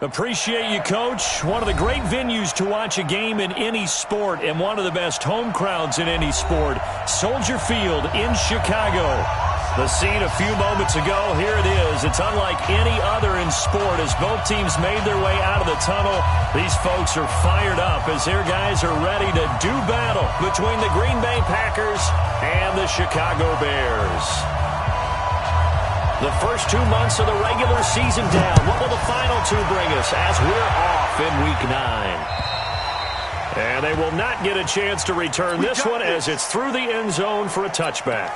Appreciate you, Coach. One of the great venues to watch a game in any sport and one of the best home crowds in any sport. Soldier Field in Chicago. The scene a few moments ago, here it is. It's unlike any other in sport as both teams made their way out of the tunnel. These folks are fired up as their guys are ready to do battle between the Green Bay Packers and the Chicago Bears. The first 2 months of the regular season down. What will the final two bring us as we're off in Week 9? And they will not get a chance to return this one as it's through the end zone for a touchback.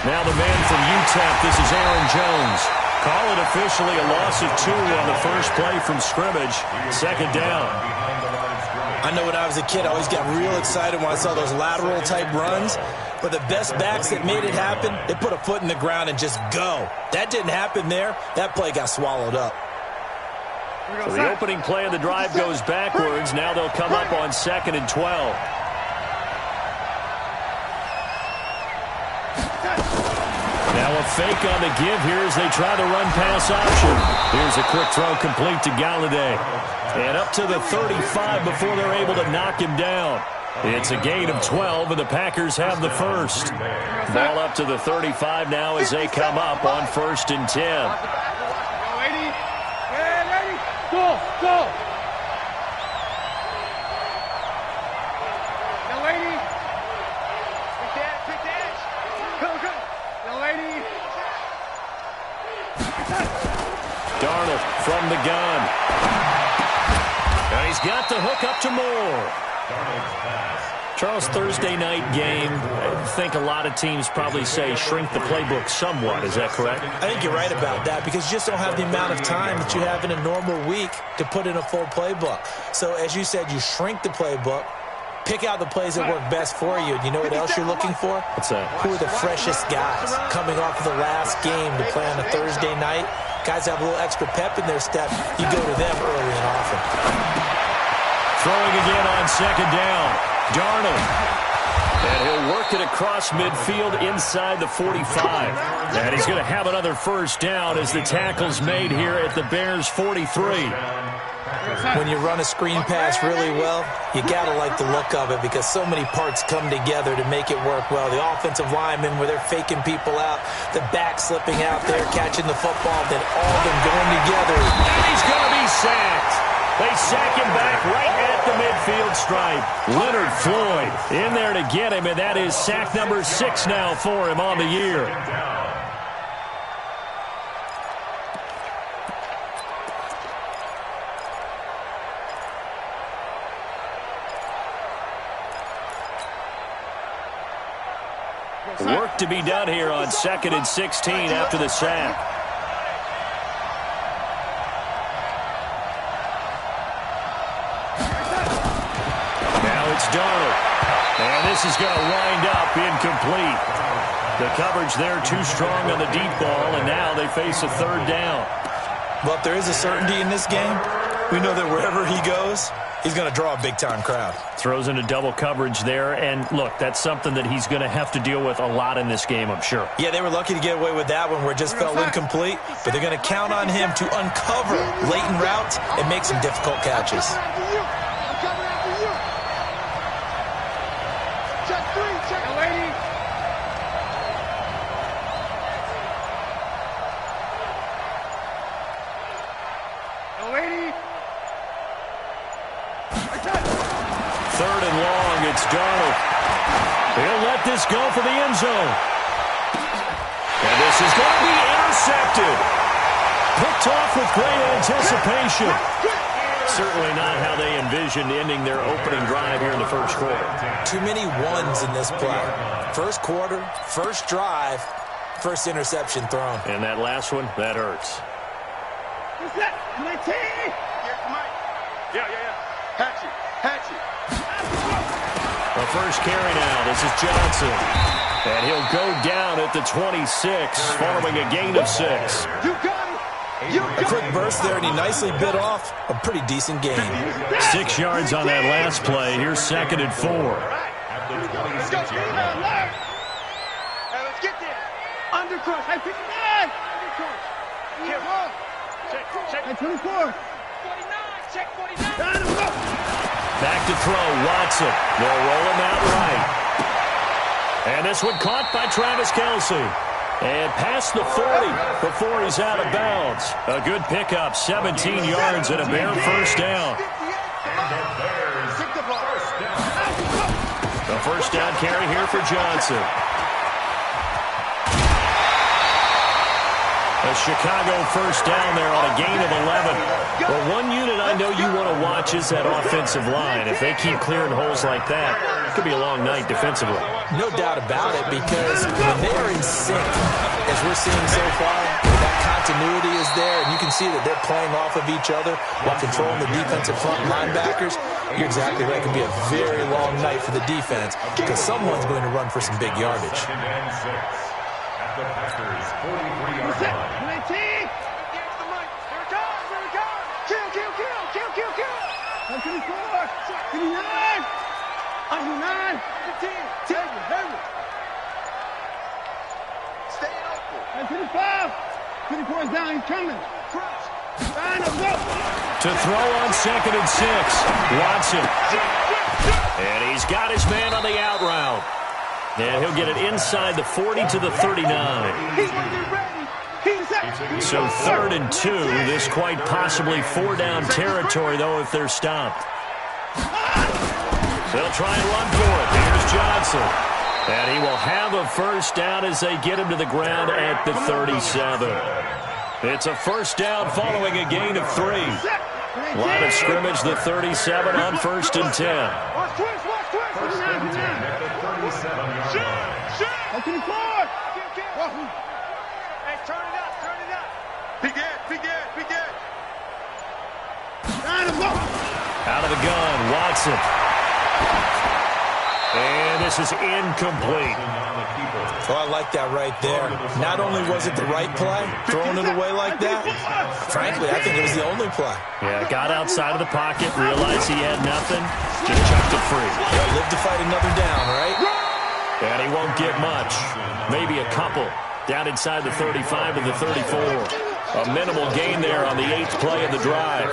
Now the man from UTEP, this is Aaron Jones. Call it officially a loss of 2 on the first play from scrimmage. Second down. I know when I was a kid, I always got real excited when I saw those lateral-type runs. But the best backs that made it happen, they put a foot in the ground and just go. That didn't happen there. That play got swallowed up. So the opening play of the drive goes backwards. Now they'll come up on 2nd and 12. Now a fake on the give here as they try the run-pass option. Here's a quick throw complete to Galladay. And up to the 35 before they're able to knock him down. It's a gain of 12, and the Packers have the first. Ball up to the 35 now as they come up on 1st and 10. Go, go. The lady. Quick dash. Go, go. The lady. Darnold from the gun. And he's got the hook up to Moore. Charles, Thursday night game, I think a lot of teams probably say shrink the playbook somewhat. Is that correct? I think you're right about that because you just don't have the amount of time that you have in a normal week to put in a full playbook. So as you said, you shrink the playbook, pick out the plays that work best for you. You know what else you're looking for? What's that? Who are the freshest guys coming off of the last game to play on a Thursday night? Guys have a little extra pep in their step. You go to them early and often. Throwing again on 2nd down. Darnold. And he'll work it across midfield inside the 45. And he's going to have another first down as the tackle's made here at the Bears' 43. When you run a screen pass really well, you got to like the look of it because so many parts come together to make it work well. The offensive linemen where they're faking people out, the back slipping out there, catching the football, then all of them going together. And he's going to be sacked. They sack him back right at the midfield stripe. Leonard Floyd in there to get him, and that is sack number 6 now for him on the year. Work to be done here on 2nd and 16 after the sack. It's Darnold. And this is going to wind up incomplete. The coverage there too strong on the deep ball, and now they face a 3rd down. Well, if there is a certainty in this game, we know that wherever he goes, he's going to draw a big-time crowd. Throws into double coverage there, and look, that's something that he's going to have to deal with a lot in this game, I'm sure. Yeah, they were lucky to get away with that one where it just fell incomplete, but they're going to count on him to uncover latent routes and make some difficult catches. Third and long, it's Darnold. He'll let this go for the end zone. And this is going to be intercepted. Picked off with great anticipation. Certainly not how they envisioned ending their opening drive here in the first quarter. Too many ones in this play. First quarter, first drive, First interception thrown. And that last one, that hurts. The first carry now. This is Johnson. And he'll go down at the 26 following a gain of 6. You got it. A quick burst there, and he nicely bit off a pretty decent gain. 6 yards on that last play. Here's 2nd and 4. Let's go. Let's get there. Undercross. Hey, 59. Undercross. Check. Hey, 24. 49. Check 49. Back to throw, Watson. They'll roll him out right. And this one caught by Travis Kelce. And past the 40 before he's out of bounds. A good pickup, 17 yards and a Bear first down. The first down carry here for Johnson. A Chicago first down there on a gain of 11. Well, one unit I know you want to watch is that offensive line. If they keep clearing holes like that, it could be a long night defensively. No doubt about it, because when they're in sync, as we're seeing so far, that continuity is there, and you can see that they're playing off of each other while controlling the defensive front linebackers. You're exactly right. It can be a very long night for the defense because someone's going to run for some big yardage. The Packers, 43-yard line. 19. Here it comes. Kill. 24. 59. 99. 15. Henry. Stay open. 25. 24 is down. He's coming. Crunch. To throw on 2nd and 6. Watson. And he's got his man on the out route. And he'll get it inside the 40 to the 39. So 3rd and 2. This quite possibly 4-down territory, though, if they're stopped. They'll try and run for it. Here's Johnson. And he will have a first down as they get him to the ground at the 37. It's a first down following a gain of 3. Line of scrimmage, the 37 on 1st and 10. Hey, turn it up. Begin. Out of the gun, Watson. And this is incomplete. Oh, I like that right there. Not only was it the right play, throwing it away like that, frankly, I think it was the only play. Yeah, got outside of the pocket, realized he had nothing, just chucked it free. Yeah, live to fight another down, right? And he won't get much. Maybe a couple. Down inside the 35 to the 34. A minimal gain there on the 8th play of the drive.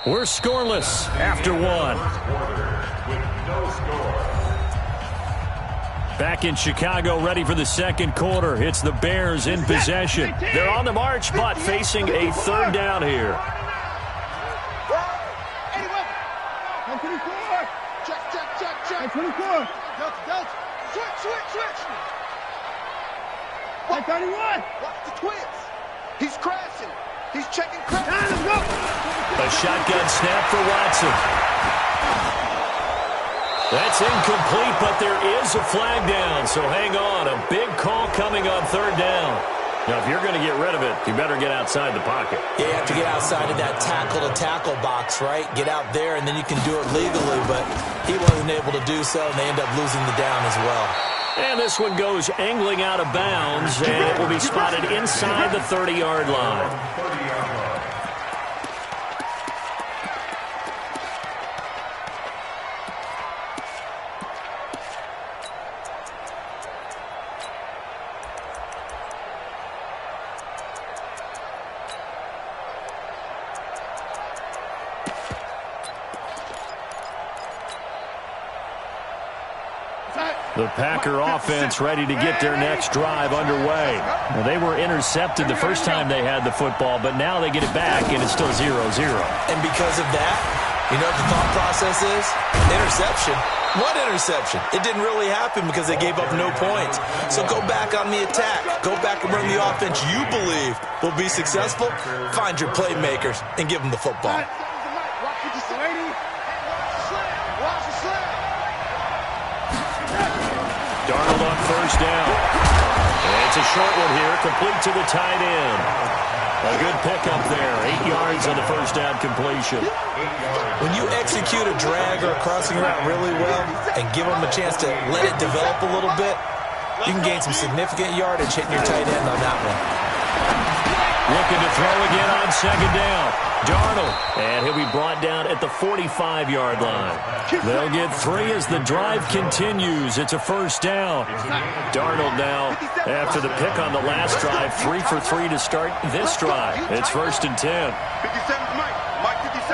We're scoreless after 1. Back in Chicago, ready for the 2nd quarter. It's the Bears in possession. They're on the march, but facing a 3rd down here. Check. 24. Delta. Switch. 31. Watch the twins. He's crashing. He's checking crash. A shotgun snap for Watson. That's incomplete, but there is a flag down, so hang on. A big call coming on 3rd down. Now, if you're going to get rid of it, you better get outside the pocket. Yeah, you have to get outside of that tackle-to-tackle box, right? Get out there, and then you can do it legally, but he wasn't able to do so, and they end up losing the down as well. And this one goes angling out of bounds, and it will be spotted inside the 30-yard line. The Packer offense ready to get their next drive underway. Well, they were intercepted the first time they had the football, but now they get it back, and it's still 0-0. And because of that, you know what the thought process is? Interception. One interception. It didn't really happen because they gave up no points. So go back on the attack. Go back and run the offense you believe will be successful. Find your playmakers and give them the football. Darnold on first down. It's a short one here, complete to the tight end. A good pickup there, 8 yards on the first down completion. When you execute a drag or a crossing route really well and give them a chance to let it develop a little bit, you can gain some significant yardage hitting your tight end on that one. Looking to throw again on second down. Darnold, and he'll be brought down at the 45-yard line. They'll get 3 as the drive continues. It's a first down. Darnold now, after the pick on the last drive, 3 for 3 to start this drive. It's 1st and 10. 57's Mike. Mike 57.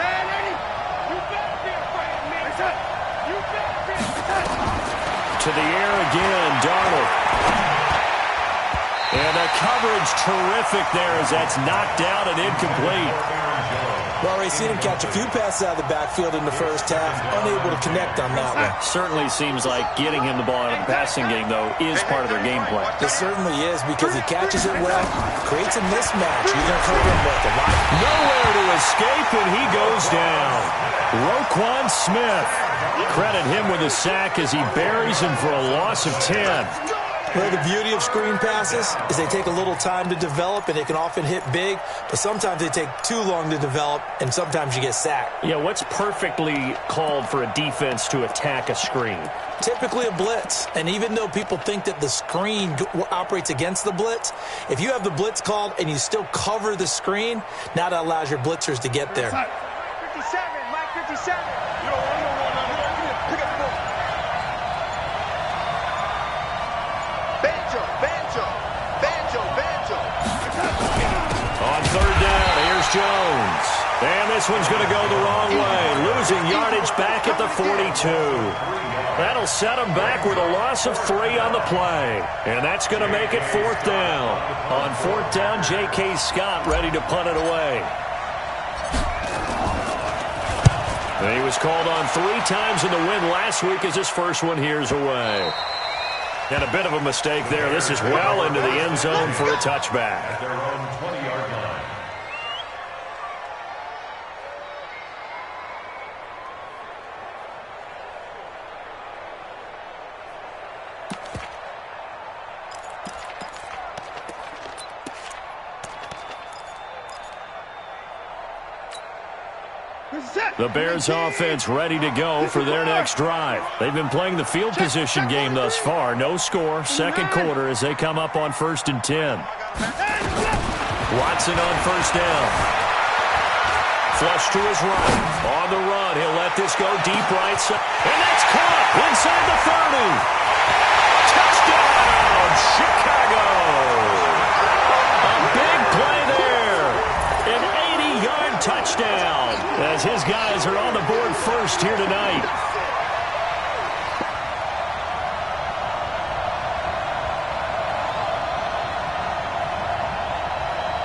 To the air again, Darnold. And the coverage terrific there as that's knocked down and incomplete. Well, Ray, seen him catch a few passes out of the backfield in the first half, unable to connect on that one. Certainly seems like getting him the ball out of the passing game, though, is part of their game plan. It certainly is because he catches it well, creates a mismatch. You're going to cover him with a lot. Nowhere to escape, and he goes down. Roquan Smith. Credit him with a sack as he buries him for a loss of 10. Well, the beauty of screen passes is they take a little time to develop, and they can often hit big, but sometimes they take too long to develop, and sometimes you get sacked. Yeah, what's perfectly called for a defense to attack a screen? Typically a blitz, and even though people think that the screen operates against the blitz, if you have the blitz called and you still cover the screen, now that allows your blitzers to get there. 57, Mike 57. On third down, here's Jones. And this one's going to go the wrong way, losing yardage back at the 42. That'll set him back with a loss of 3 on the play. And that's going to make it 4th down. On 4th down, J.K. Scott ready to punt it away. And he was called on 3 times in the win last week as his first one here's away. And a bit of a mistake there. This is well into the end zone for a touchback. The Bears offense ready to go for their next drive. They've been playing the field position game thus far. No score, second quarter as they come up on 1st and 10. Watson on first down. Flush to his right. On the run, he'll let this go deep right side. And that's caught inside the 30. Touchdown, Chicago. A big play there. An 80-yard touchdown as his guys are on the board first here tonight.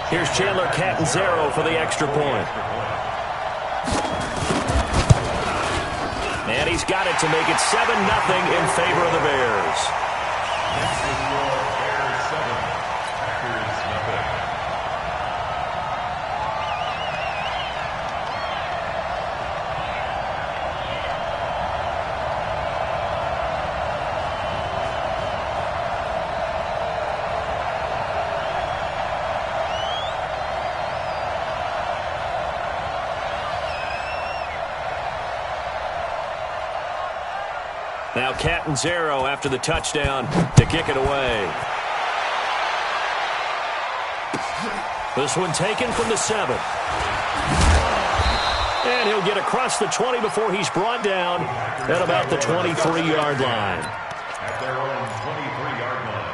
Here's Chandler Catanzaro for the extra point. And he's got it to make it 7-0 in favor of the Bears. Now Catanzaro after the touchdown to kick it away. This one taken from the 7. And he'll get across the 20 before he's brought down at about the 23-yard line. At their own 23-yard line.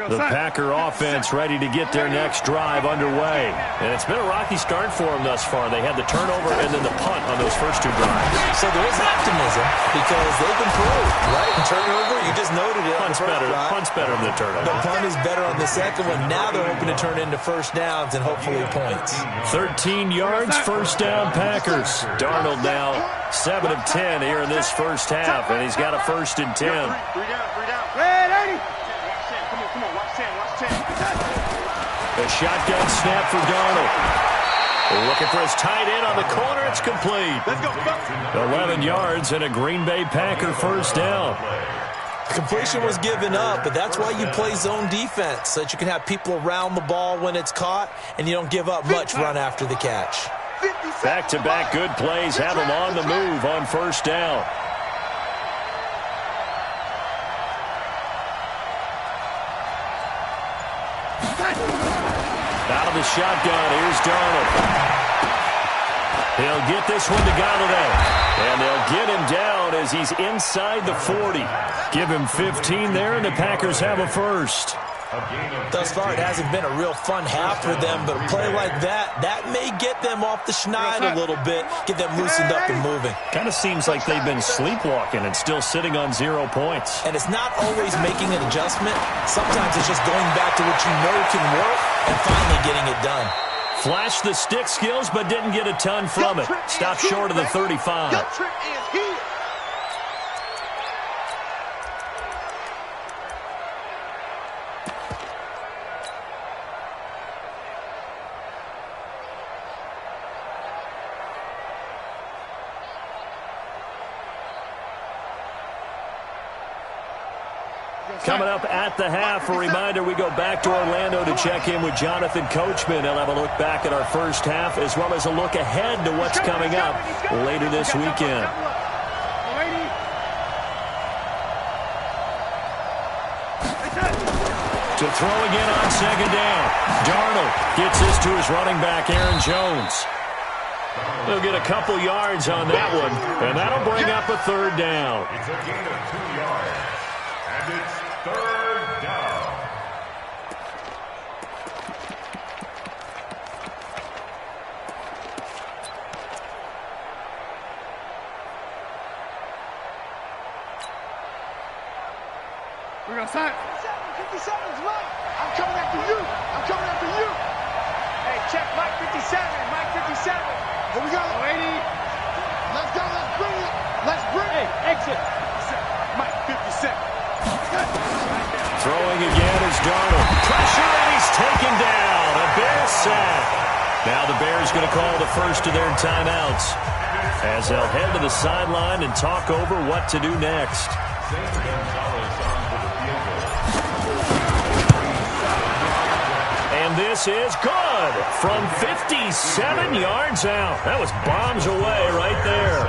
The Packer offense ready to get their next drive underway. And it's been a rocky start for them thus far. They had the turnover and then the punt on those first two drives. So there is optimism because they've improved, right? Turnover, you just noted it. Punt's better than the turnover. The punt is better on the second one. Now they're hoping to turn into first downs and hopefully points. 13 yards, first down Packers. Darnold now 7 of 10 here in this first half, and he's got a 1st and 10. A shotgun snap for Darnold. Looking for his tight end on the corner. It's complete. 11 yards and a Green Bay Packer first down. Completion was given up, but that's why you play zone defense, so that you can have people around the ball when it's caught, and you don't give up much run after the catch. Back-to-back good plays have them on the move on first down. Out of the shotgun, here's Darnold. He'll get this one to Golladay. And they'll get him down as he's inside the 40. Give him 15 there, and the Packers have a first. Thus far, it hasn't been a real fun half for them, but a play like that may get them off the schneid a little bit, get them loosened up and moving. Kind of seems like they've been sleepwalking and still sitting on 0 points. And it's not always making an adjustment. Sometimes it's just going back to what you know can work and finally getting it done. Flashed the stick skills, but didn't get a ton from it. Stopped short of the 35. Coming up at the half, a reminder, we go back to Orlando to check in with Jonathan Coachman. He'll have a look back at our first half as well as a look ahead to what's coming up later this weekend. To throw again on second down. Darnold gets this to his running back, Aaron Jones. He'll get a couple yards on that one, and that'll bring up a 3rd down. It's a gain of 2 yards, and it's 3rd down. We're going to start. 57's Mike. I'm coming after you. I'm coming after you. Hey, check Mike 57. Mike 57. Here we go. 80. Let's go. Let's bring it. Let's bring it. Exit. Mike 57. Throwing again is Darnold. Pressure, and he's taken down. A Bear sack. Now the Bears going to call the first of their timeouts as they'll head to the sideline and talk over what to do next. And this is good from 57 yards out. That was bombs away right there.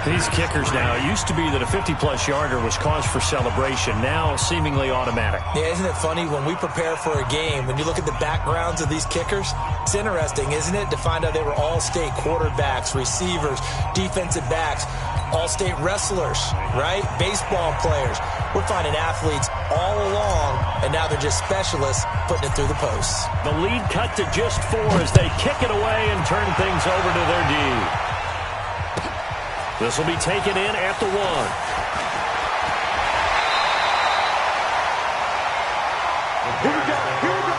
These kickers now, it used to be that a 50-plus yarder was cause for celebration. Now seemingly automatic. Yeah, isn't it funny when we prepare for a game, when you look at the backgrounds of these kickers, it's interesting, isn't it, to find out they were all-state quarterbacks, receivers, defensive backs, all-state wrestlers, right? Baseball players. We're finding athletes all along, and now they're just specialists putting it through the posts. The lead cut to just 4 as they kick it away and turn things over to their D. This will be taken in at the 1. Here we go. Here we go.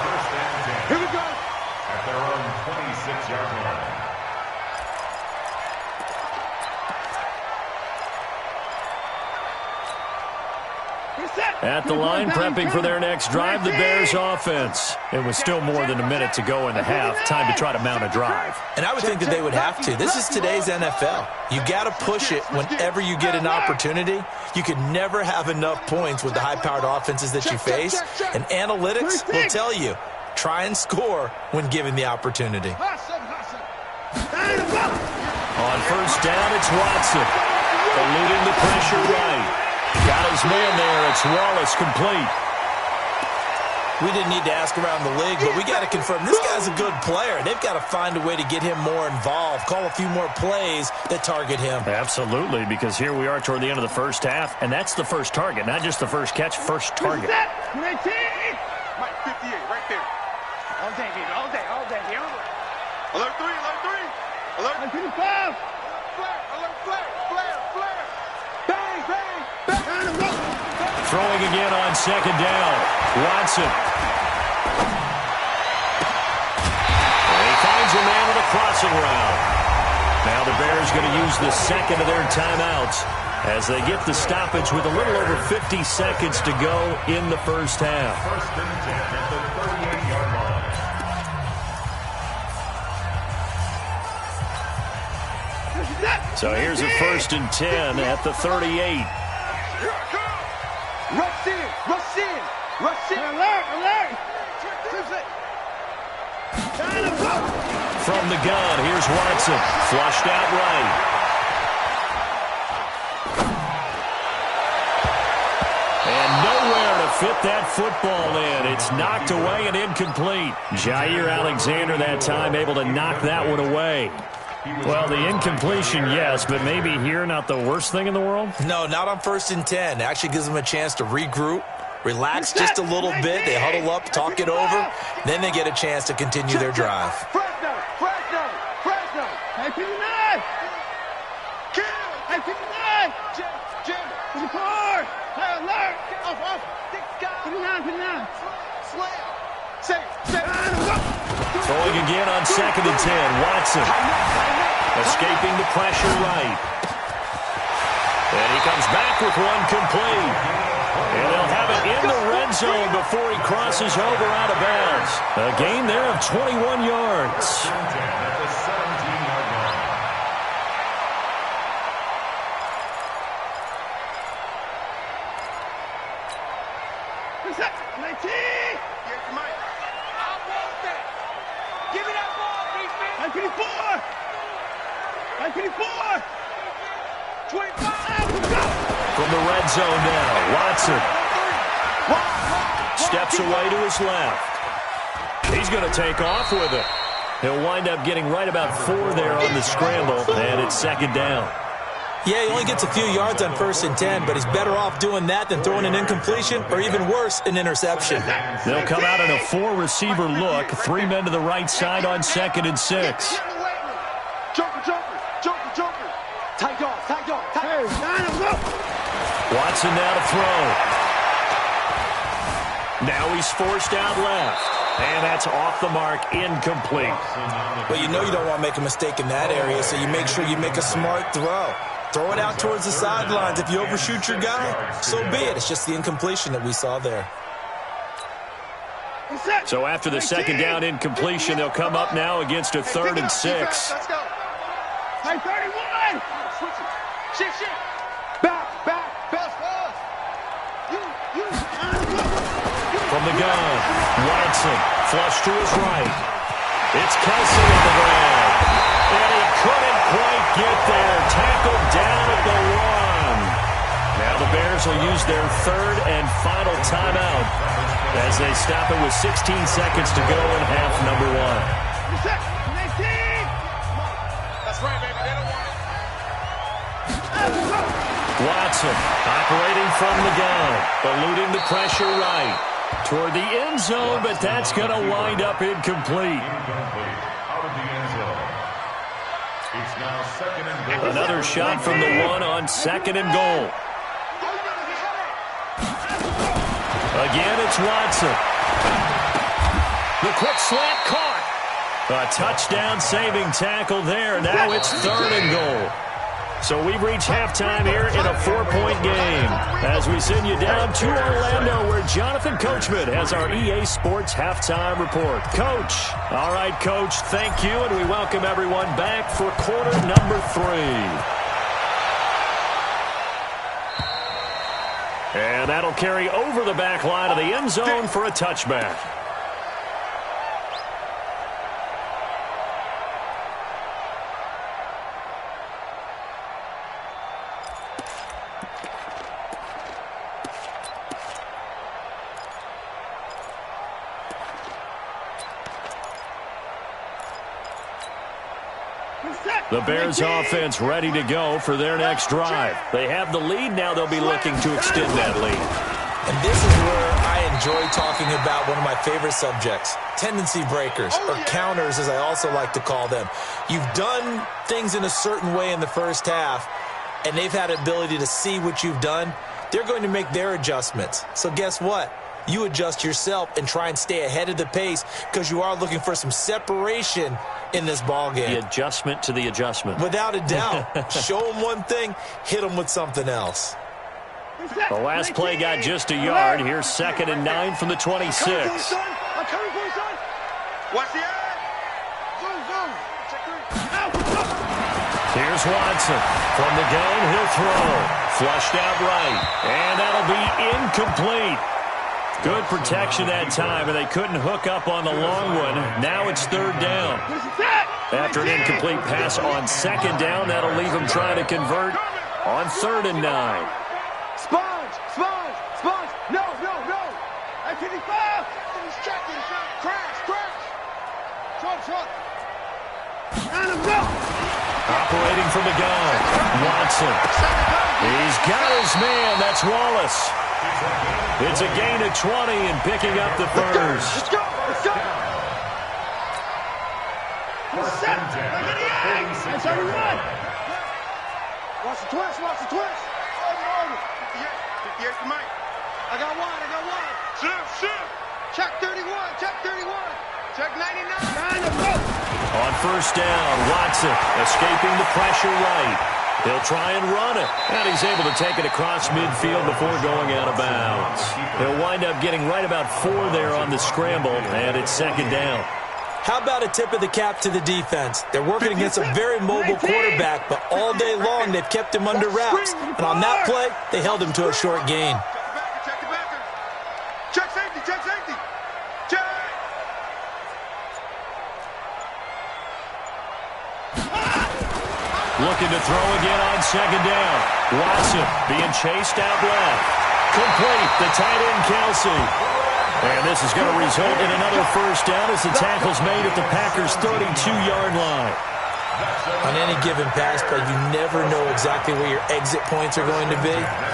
Here we go. At their own 26-yard line. At the line, prepping for their next drive, the Bears offense. It was still more than a minute to go in the half. Time to try to mount a drive. And I would think that they would have to. This is today's NFL. You got to push it whenever you get an opportunity. You can never have enough points with the high-powered offenses that you face. And analytics will tell you, try and score when given the opportunity. On first down, it's Watson. Eluding the pressure right. Got his man there. It's Wallace complete. We didn't need to ask around the league, but we got to confirm this guy's a good player. They've got to find a way to get him more involved, call a few more plays that target him. Absolutely, because here we are toward the end of the first half, and that's the first target, not just the first catch, first target. All day, baby. All day. All day. Alert 3. Alert 3. Alert 55. Flare. Alert flare. Flare. Flare. Bang. Bang. Bang. Throwing again on second down. Watson. And he finds a man on a crossing route. Now the Bears going to use the second of their timeouts as they get the stoppage with a little over 50 seconds to go in the first half. First and 10 at the 38-yard line. So here's a first and 10 at the 38. Rush in. Rush in. Rush in. Alert. Alert. From the gun, here's Watson. Flushed out right. And nowhere to fit that football in. It's knocked away and incomplete. Jair Alexander that time able to knock that one away. Well, the incompletion, yes, but maybe here not the worst thing in the world? No, not on first and 10. It actually gives them a chance to regroup, relax just a little bit. They huddle up, talk it over. Then they get a chance to continue their drive. Fresno. Fresno. Fresno. Hey, 59. Kill. Hey, 59. Jim. 54. Hey, alert. Off. 59. Slam. Say. Throwing again on second and 10. Watson escaping the pressure right. And he comes back with one complete. And they'll have it in the red zone before he crosses over out of bounds. A gain there of 21 yards. At the 17-yard line. Here's Mike. I want that. Give me that ball, defense. 54. 25. From the red zone now, Watson steps away to his left. He's going to take off with it. He'll wind up getting right about 4 there on the scramble, and it's second down. Yeah, he only gets a few yards on first and 10, but he's better off doing that than throwing an incompletion or even worse, an interception. They'll come out in a 4-receiver look, 3 men to the right side on second and 6. Joker. Tight dog. Watson now to throw. Now he's forced out left. And that's off the mark, incomplete. But you know you don't want to make a mistake in that area, so you make sure you make a smart throw. Throw it out towards the sidelines. If you overshoot your guy, so be it. It's just the incompletion that we saw there. So after the second down incompletion, they'll come up now against a 3rd and 6. Let's go. Hey, 31. Shit. Back. Best pass. From the gun, Watson, flush to his right. It's Kelsey on the ground. And he couldn't quite get there. Tackled down at the 1. Now the Bears will use their 3rd and final timeout as they stop it with 16 seconds to go in half number 1. That's right, baby. They don't want it. Watson operating from the gun, eluding the pressure right. Toward the end zone, but that's going to wind up incomplete. Out of the end zone. It's now second and goal. Another shot from the 1 on second and goal. Again, it's Watson. The quick slant caught. A touchdown-saving tackle there. Now it's 3rd and goal. So we've reached halftime here in a 4-point game as we send you down to Orlando where Jonathan Coachman has our EA Sports halftime report. Coach. All right, Coach, thank you, and we welcome everyone back for quarter number 3. And that'll carry over the back line of the end zone for a touchback. The Bears offense ready to go for their next drive. They have the lead now. They'll be looking to extend that lead. And this is where I enjoy talking about one of my favorite subjects, tendency breakers, or counters as I also like to call them. You've done things in a certain way in the first half, and they've had the ability to see what you've done. They're going to make their adjustments. So guess what? You adjust yourself and try and stay ahead of the pace because you are looking for some separation in this ball game. The adjustment to the adjustment. Without a doubt. Show them one thing, hit them with something else. The last play got just a yard. Here's 2nd and 9 from the 26. I'm coming for you, son. Watch the eye. Zoom. Check 3. Here's Watson. From the gun, he'll throw. Flushed out right. And that'll be incomplete. Good protection that time, and they couldn't hook up on the long one. Now it's 3rd down. After an incomplete pass on 2nd down, that'll leave them trying to convert on 3rd and 9. Sponge. No. At 55. He's checking. Crash. Truck. And a go. Operating from the gun. Watson. He's got his man. That's Wallace. It's a gain of 20 and picking up the first. Let's go. Set. That's how we run. Watch the twist. 58 to Mike. I got one. Shift. Check 31. Check 99. On 1st down, Watson escaping the pressure right. He'll try and run it, and he's able to take it across midfield before going out of bounds. He'll wind up getting right about 4 there on the scramble, and it's 2nd down. How about a tip of the cap to the defense? They're working against a very mobile quarterback, but all day long they've kept him under wraps. And on that play, they held him to a short gain. Check the backer. Check safety. Check. Looking to throw again on 2nd down. Watson being chased out left. Complete. The tight end, Kelsey. And this is going to result in another 1st down as the tackle's made at the Packers' 32-yard line. On any given pass play, you never know exactly where your exit points are going to be.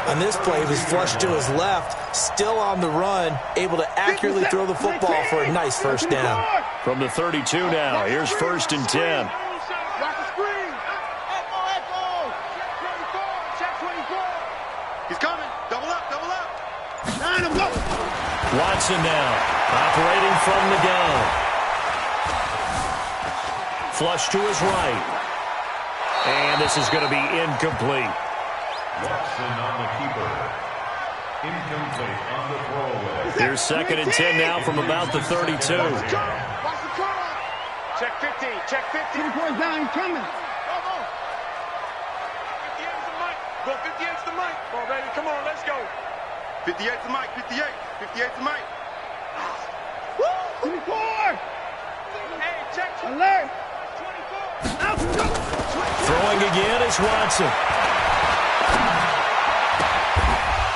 On this play, he was flushed to his left, still on the run, able to accurately throw the football for a nice 1st down. From the 32 now, here's 1st and 10. Watch the screen. Echo. Check 24. He's coming. Double up. Nine him, go. Watson now, operating from the gun. Flush to his right. And this is going to be incomplete. Watson on the keeper. Incomplete on the throwaway. Here's 2nd and 10 now from about the 32. Watch the curl. Check 50. 2 points down. He's coming. Go. 58's the mic. Go 58's the mic. Come on, baby. Come on, let's go. 58's the mic. 58's the mic. Woo! 24. Hey, check. Alert. 24. Throwing again is Watson.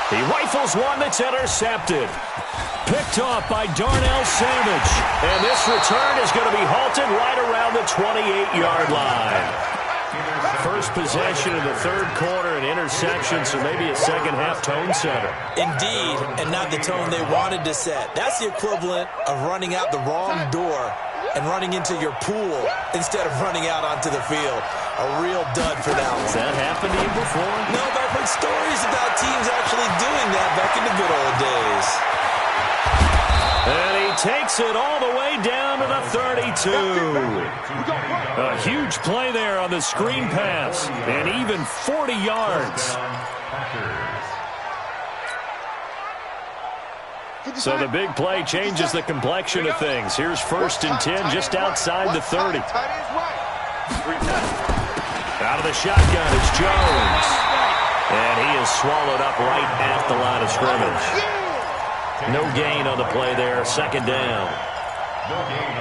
He rifles one that's intercepted. Picked off by Darnell Savage. And this return is going to be halted right around the 28-yard line. First possession of the 3rd quarter, an interception, so maybe a second-half tone setter. Indeed, and not the tone they wanted to set. That's the equivalent of running out the wrong door and running into your pool instead of running out onto the field. A real dud for that one. Has that happened to you before? No, but I've heard stories about teams actually doing that back in the good old days. And he takes it all the way down to the 32. A huge play there on the screen pass. And even 40 yards. So the big play changes the complexion of things. Here's 1st and 10 just outside the 30. Out of the shotgun is Jones. And he is swallowed up right at the line of scrimmage. No gain on the play there, 2nd down.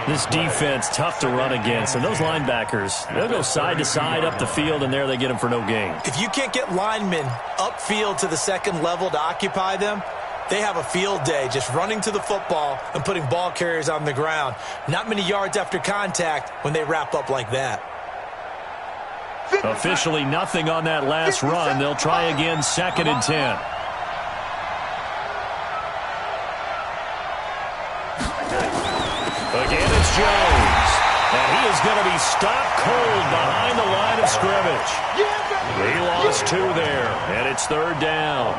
This defense, tough to run against. And those linebackers, they'll go side to side up the field, and there they get them for no gain. If you can't get linemen upfield to the 2nd level to occupy them, they have a field day just running to the football and putting ball carriers on the ground. Not many yards after contact when they wrap up like that. Officially nothing on that last run. They'll try again, 2nd and 10. Again, it's Jones. And he is going to be stopped cold behind the line of scrimmage. He lost 2 there, and it's 3rd down.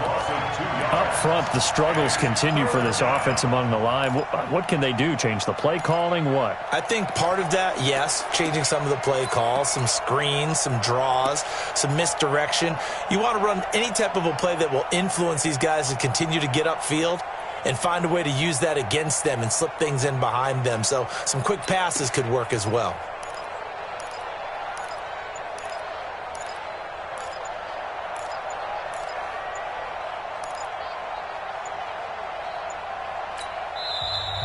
Up front, the struggles continue for this offense among the line. What can they do? Change the play calling? What? I think part of that, yes, changing some of the play calls, some screens, some draws, some misdirection. You want to run any type of a play that will influence these guys to continue to get upfield and find a way to use that against them and slip things in behind them. So some quick passes could work as well.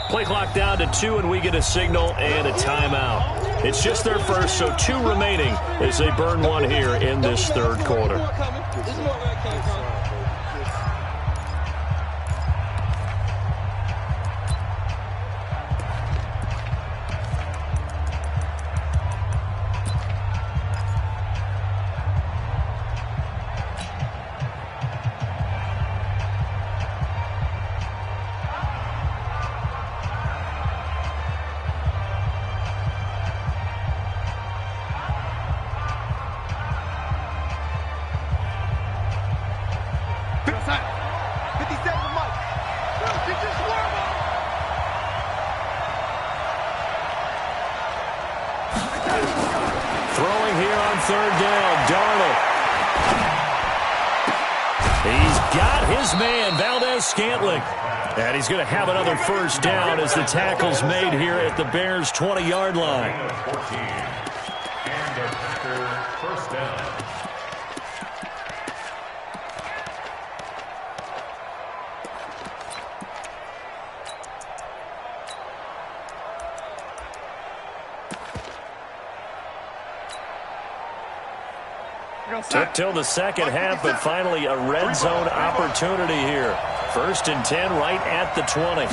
Play clock down to 2, and we get a signal and a timeout. It's just their first, so 2 remaining as they burn 1 here in this 3rd quarter. Throwing here on 3rd down, Darnold. He's got his man, Valdez-Scantling. And he's going to have another 1st down as the tackle's made here at the Bears' 20-yard line. And the Packer 1st down. Took till the second half, but finally a red zone opportunity here. 1st and 10 right at the 20.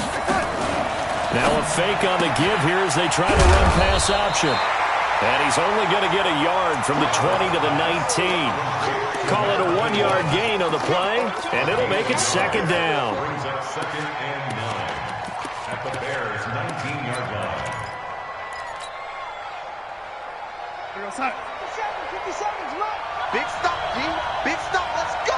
Now a fake on the give here as they try to run pass option. And he's only going to get a yard from the 20 to the 19. Call it a 1-yard gain on the play, and it'll make it 2nd down. Brings up 2nd and 9 at the Bears' 19-yard line. 57's right. Big stop, G. Big stop. Let's go.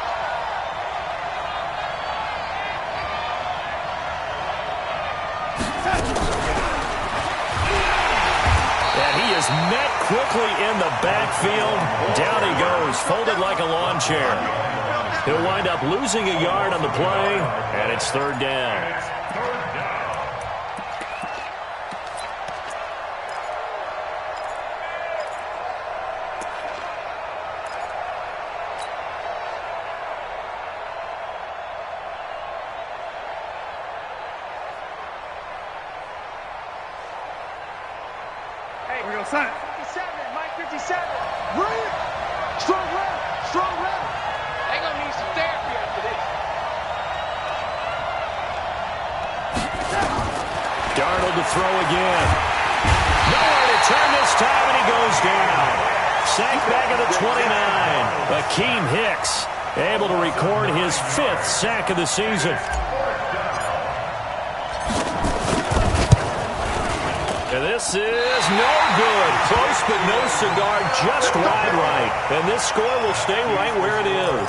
And he is met quickly in the backfield. Down he goes, folded like a lawn chair. He'll wind up losing a yard on the play, and it's 3rd down. We're going to sign. 57, Mike 57. Right. Strong left. Strong left. They're going to need some therapy after this. Darnold to throw again. Nowhere to turn this time, and he goes down. Sacked back at the 29. Akeem Hicks able to record his 5th sack of the season. And this is no good. Close, but no cigar, just wide right. And this score will stay right where it is.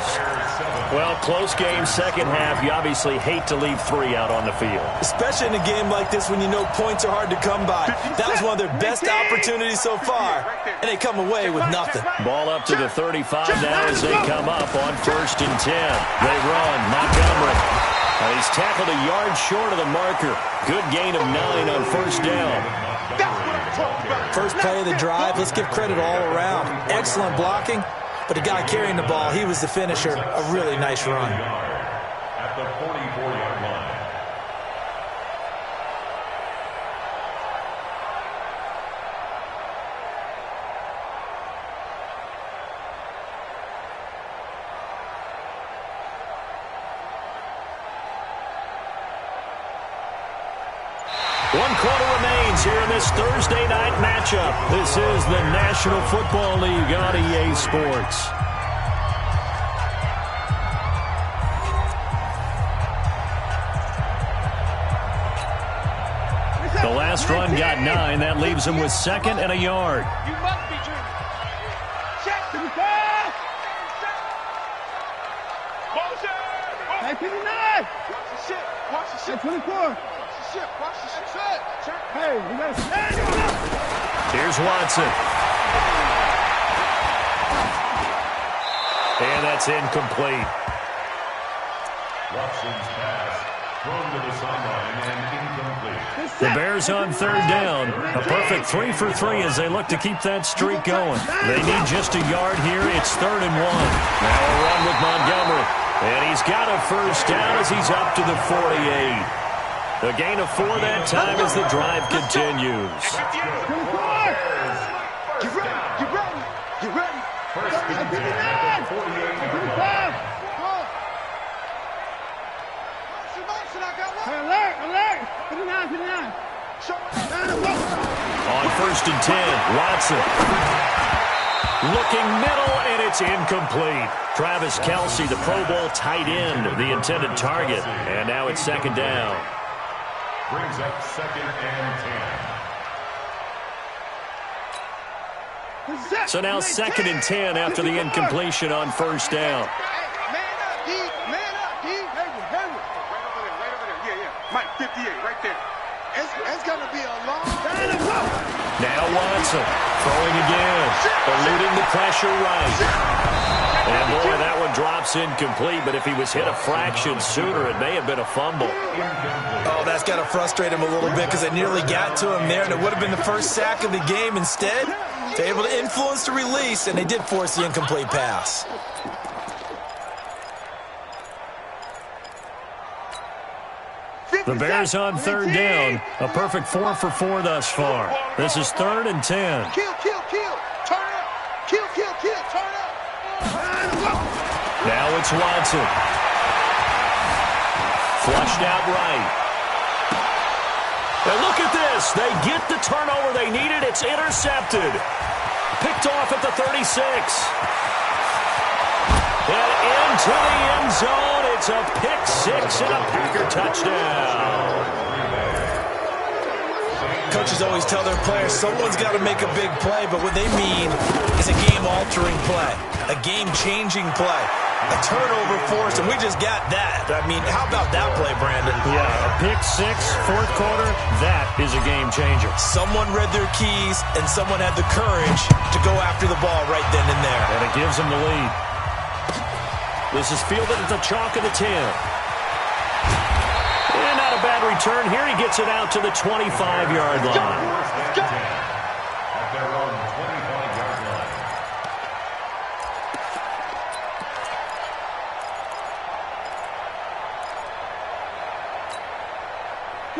Well, close game, second half. You obviously hate to leave 3 out on the field. Especially in a game like this when you know points are hard to come by. That was one of their best opportunities so far, and they come away with nothing. Ball up to the 35 now as they come up on 1st and 10. They run. Montgomery. He's tackled a yard short of the marker. Good gain of 9 on 1st down. First play of the drive, let's give credit all around. Excellent blocking, but the guy carrying the ball, he was the finisher. A really nice run. At the 44-yard line. One quarter remains here in this Thursday night matchup. This is the National Football League on EA Sports. The last last run got 9. That leaves him with 2nd and a yard. You must be dreaming. Check. Hey, 59. Watch the shit. Watch the shit. 24. Watch the shit. Watch the shit. Hey, we got to stand up. Here's Watson. And that's incomplete. Watson's pass thrown to the sideline and incomplete. The Bears on 3rd down. A perfect 3 for 3 as they look to keep that streak going. They need just a yard here. It's 3rd and 1. Now a run with Montgomery. And he's got a first down as he's up to the 48. A gain of 4 that time as the drive continues. Get ready. Get ready. Get ready. First and 10 at the 48-yard line. Hey, alert. 59. On 1st and 10, Watson. Looking middle, and it's incomplete. Travis Kelce, the Pro Bowl tight end, the intended target. And now it's 2nd down. Brings up 2nd and 10. So now 2nd and 10 after the incompletion on 1st down. Man up, D. Right over there. Yeah. Mike, 58, right there. It's going to be a long time. Now Watson throwing again, eluding the pressure right. And boy, that one drops incomplete, but if he was hit a fraction sooner, it may have been a fumble. Oh, that's got to frustrate him a little bit because they nearly got to him there, and it would have been the first sack of the game. Instead, they're able to influence the release, and they did force the incomplete pass. The Bears on 3rd down. A perfect 4 for 4 thus far. This is 3rd and 10. Kill. Turn up. Kill. Turn up. Now it's Watson. Flushed out right. And look at this. They get the turnover they needed. It's intercepted. Picked off at the 36. And into the end zone. It's a pick 6 and a Packer touchdown. Coaches always tell their players someone's got to make a big play, but what they mean is a game-altering play, a game-changing play, a turnover force, and we just got that. I mean, how about that play, Brandon? Yeah, a pick 6, 4th quarter, that is a game-changer. Someone read their keys, and someone had the courage to go after the ball right then and there. And it gives them the lead. This is fielded at the chalk of the 10. And not a bad return. Here he gets it out to the 25-yard line. At their own 25-yard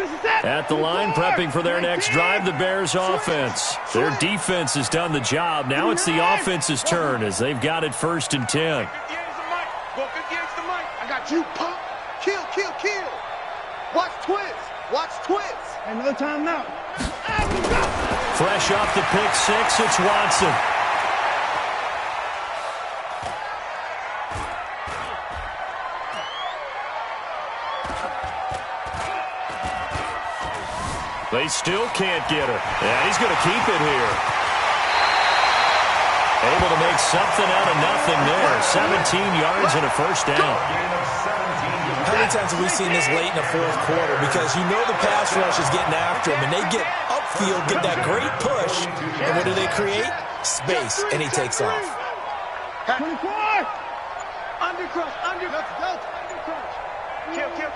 line. At the line, prepping for their next drive, the Bears offense. Their defense has done the job. Now it's the offense's turn as they've got it 1st and 10. Go 58's the mic. I got you, pump. Kill. Watch twist. Another time now. Fresh off the pick 6, it's Watson. They still can't get her. Yeah, he's going to keep it here. Able to make something out of nothing there. 17 yards and a first down. How many times have we seen this late in the 4th quarter? Because you know the pass rush is getting after him, and they get upfield, get that great push, and what do they create? Space, and he takes off. 24. Undercrush. Kill. Check.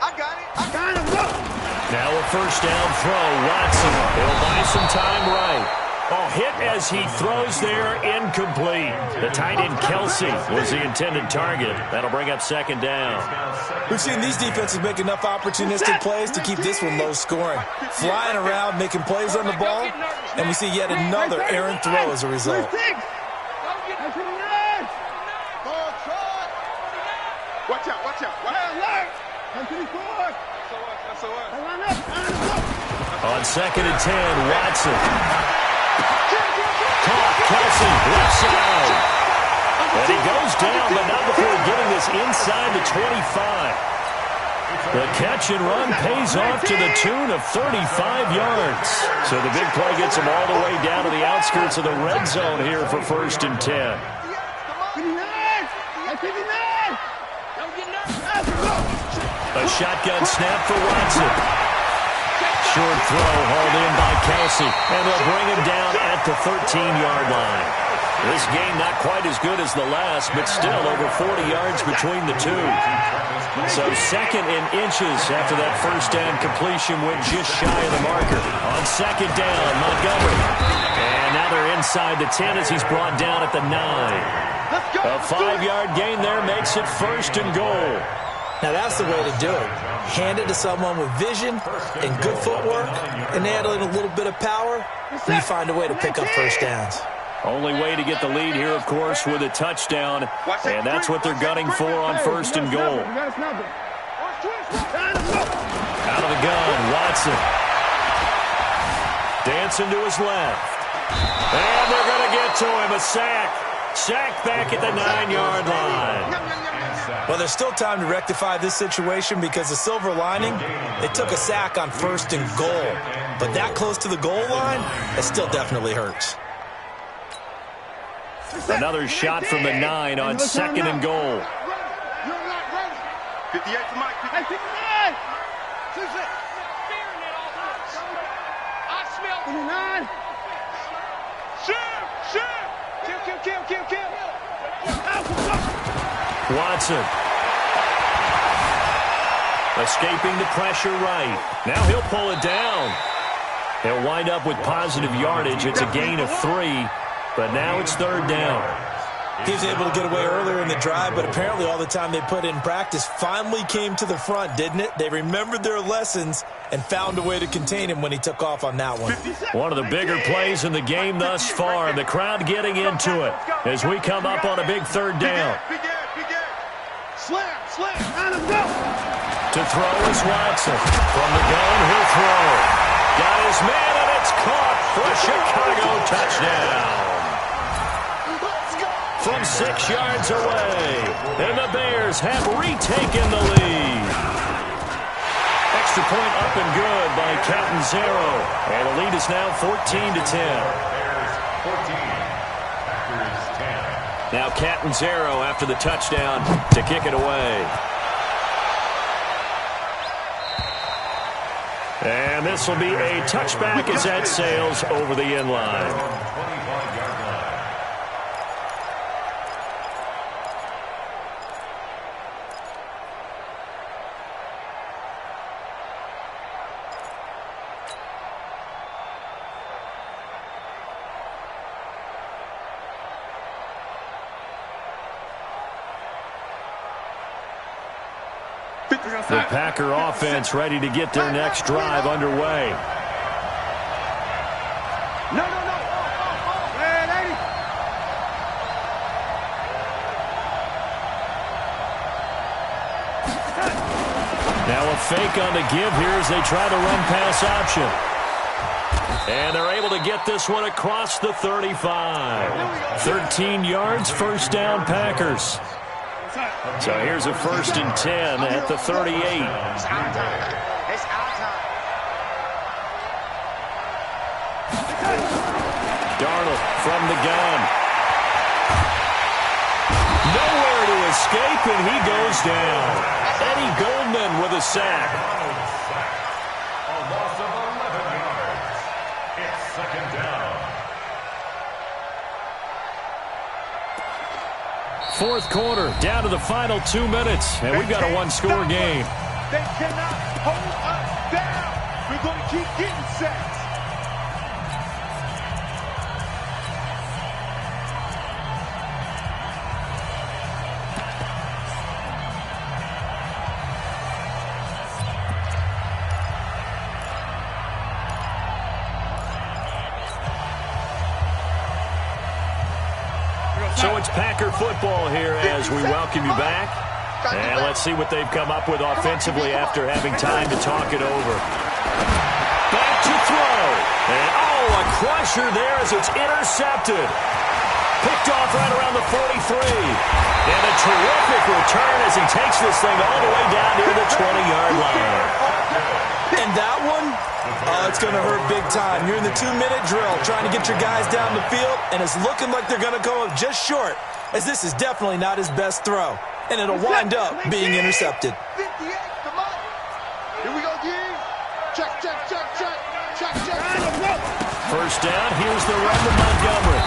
I got him. Now a first down throw. Watson. He'll buy some time right. Oh, hit as he throws there, incomplete. The tight end Kelce was the intended target. That'll bring up 2nd down. We've seen these defenses make enough opportunistic plays to keep this one low scoring. Flying around, making plays on the ball, and we see yet another errant throw as a result. Watch out. On 2nd and 10, Watson. Caught Kelce, left side. And he goes down, but not before getting this inside the 25. The catch and run pays off to the tune of 35 yards. So the big play gets them all the way down to the outskirts of the red zone here for 1st and 10. A shotgun snap for Watson. Short throw hauled in by Kelsey, and they'll bring him down at the 13-yard line. This game not quite as good as the last, but still over 40 yards between the two. So 2nd and inches after that first down completion went just shy of the marker. On 2nd down, Montgomery. And now they're inside the 10 as he's brought down at the 9. A 5-yard gain there makes it 1st and goal. Now that's the way to do it. Hand it to someone with vision and good footwork, and add in a little bit of power, and you find a way to pick up first downs. Only way to get the lead here, of course, with a touchdown, and that's what they're gunning for on 1st and goal. Out of the gun, Watson. Dancing to his left. And they're going to get to him, a sack. Sack back at the 9-yard line. Well, there's still time to rectify this situation because the silver lining, they took a sack on 1st and goal. But that close to the goal line, it still definitely hurts. Another shot from the 9 on 2nd and goal. 58 to Mike. 59. I smell 59. Shoot. Kill. Watson. Escaping the pressure right. Now he'll pull it down. He'll wind up with positive yardage. It's a gain of 3, but now it's 3rd down. He was able to get away earlier in the drive, but apparently all the time they put in practice finally came to the front, didn't it? They remembered their lessons and found a way to contain him when he took off on that one. One of the bigger plays in the game thus far, and the crowd getting into it as we come up on a big 3rd down. Slam. Let him go. To throw is Watson. From the gun, he'll throw. Got his man, and it's caught for a Chicago touchdown. From 6 yards away, and the Bears have retaken the lead. Extra point up and good by Catanzaro, and the lead is now 14 to 10. Bears 14, Packers 10. Now Catanzaro after the touchdown to kick it away. And this will be a touchback as that sails over the end line. 25-yard line. The Packer offense ready to get their next drive underway. No. Now a fake on the give here as they try the run-pass option. And they're able to get this one across the 35. 13 yards, 1st down Packers. So here's a 1st and 10 at the 38. It's our time. Darnold from the gun. Nowhere to escape, and he goes down. Eddie Goldman with a sack. A loss of 11 yards. It's 2nd down. 4th quarter, down to the final 2 minutes, and we've got a 1-score game. They cannot hold us down. We're going to keep getting sacks. So it's Packer football here as we welcome you back. And let's see what they've come up with offensively after having time to talk it over. Back to throw. And, a crusher there as it's intercepted. Picked off right around the 43. And a terrific return as he takes this thing all the way down near the 20-yard line. And that one, it's going to hurt big time. You're in the 2-minute drill trying to get your guys down the field, and it's looking like they're going to go up just short, as this is definitely not his best throw. And it'll wind up being intercepted. 58, come on. Here we go, D. Check. First down, here's the run to Montgomery.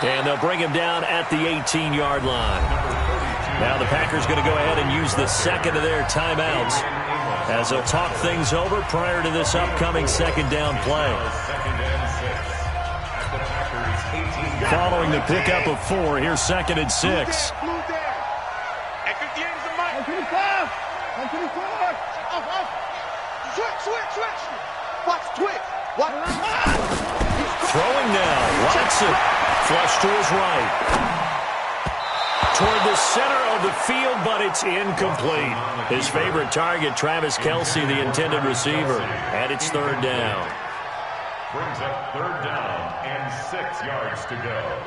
And they'll bring him down at the 18-yard line. Now the Packers going to go ahead and use the second of their timeouts as they'll talk things over prior to this upcoming second down play. Following the pickup of 4, here's 2nd and 6. Switch. Watch twitch. Throwing now. Watson. Flush to his right. Toward the center of the field, but it's incomplete. His favorite target, Travis Kelce, the intended receiver. And it's 3rd down. Brings up 3rd down and 6 yards to go.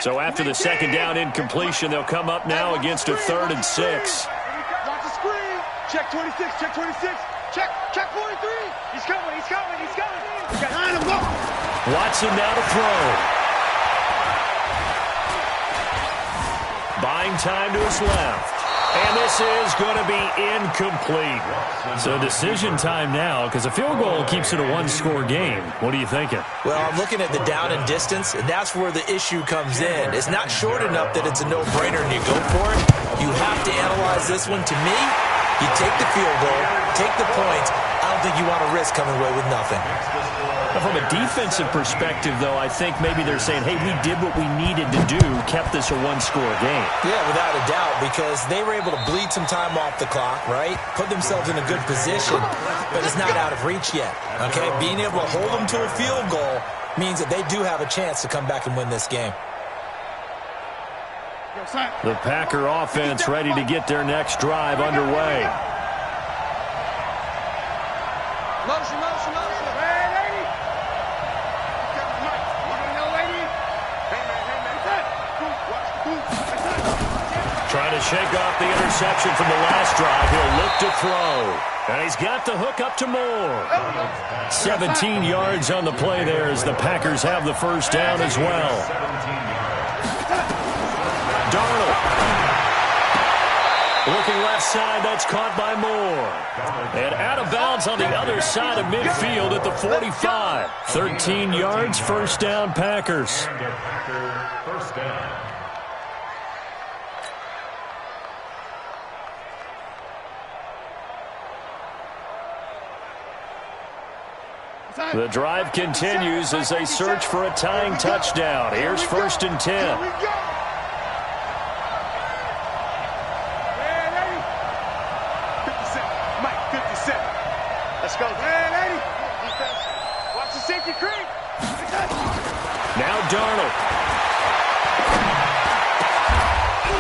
So after the second down incompletion, they'll come up now against a 3rd and 6. Watch the screen. Check 26. Check 43. He's coming. Line him up. Watson now to throw. Buying time to his left. And this is going to be incomplete. So decision time now, because a field goal keeps it a one-score game. What are you thinking? Well, I'm looking at the down and distance, and that's where the issue comes in. It's not short enough that it's a no-brainer and you go for it. You have to analyze this one. To me, you take the field goal, take the points. I don't think you want to risk coming away with nothing. From a defensive perspective, though, I think maybe they're saying, hey, we did what we needed to do, kept this a one-score game. Yeah, without a doubt, because they were able to bleed some time off the clock, right? Put themselves in a good position, but it's not out of reach yet, okay? Being able to hold them to a field goal means that they do have a chance to come back and win this game. The Packer offense ready to get their next drive underway. Motion. Trying to shake off the interception from the last drive. He'll look to throw. And he's got the hook up to Moore. 17 yards on the play there as the Packers have the first down as well. Darnold. Looking left side, that's caught by Moore. And out of bounds on the other side of midfield at the 45. 13 yards, first down Packers. First down. The drive continues as they search for a tying touchdown. Here's 1st and 10. Here we go. Mike, 57. Let's go. Watch the safety creep. Now Darnold.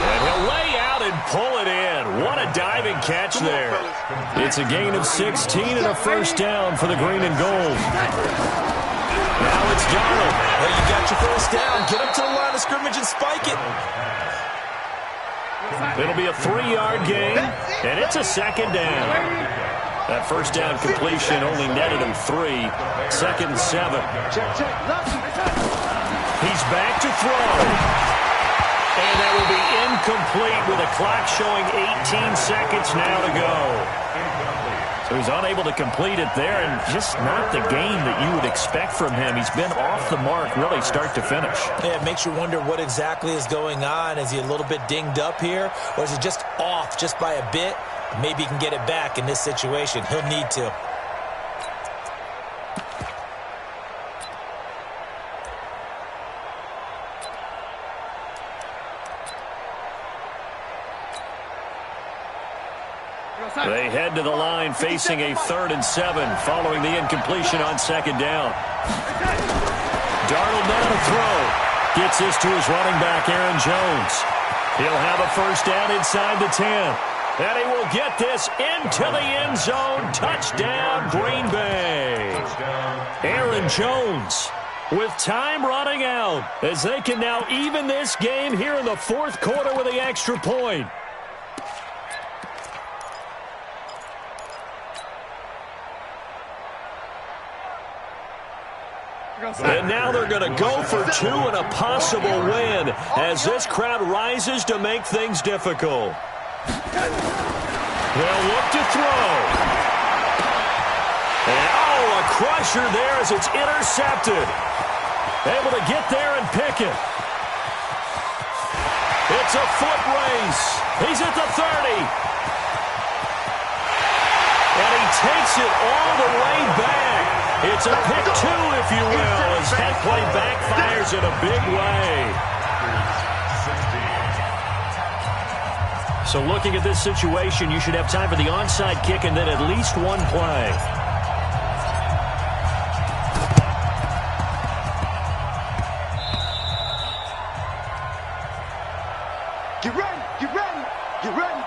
And he'll lay out and pull it in. What a diving catch there. It's a gain of 16 and a first down for the green and gold. Now it's Darnold. Well, you got your first down. Get up to the line of scrimmage and spike it. It'll be a 3-yard gain, and it's a second down. That first down completion only netted him 3. 2nd and 7. He's back to throw. And that will be incomplete with a clock showing 18 seconds now to go. So he's unable to complete it there, and just not the game that you would expect from him. He's been off the mark really start to finish. Yeah, it makes you wonder what exactly is going on. Is he a little bit dinged up here, or is he just off just by a bit? Maybe he can get it back in this situation. He'll need to. They head to the line facing a 3rd and 7 following the incompletion on 2nd down. Darnold now to throw. Gets this to his running back, Aaron Jones. He'll have a first down inside the 10. And he will get this into the end zone. Touchdown, Green Bay. Aaron Jones with time running out as they can now even this game here in the fourth quarter with the extra point. And now they're going to go for two and a possible win as this crowd rises to make things difficult. They'll look to throw. And, a crusher there as it's intercepted. Able to get there and pick it. It's a foot race. He's at the 30. And he takes it all the way back. It's a pick two, if you will, as that play backfires in a big way. So looking at this situation, you should have time for the onside kick and then at least one play. Get ready, get ready, get ready.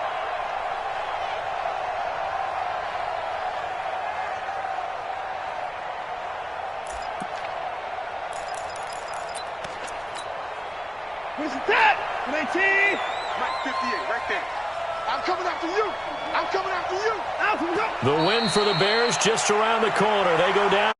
Where's it at? 19. Mike 58, right there. I'm coming after you. I'm coming after you. The win for the Bears just around the corner. They go down.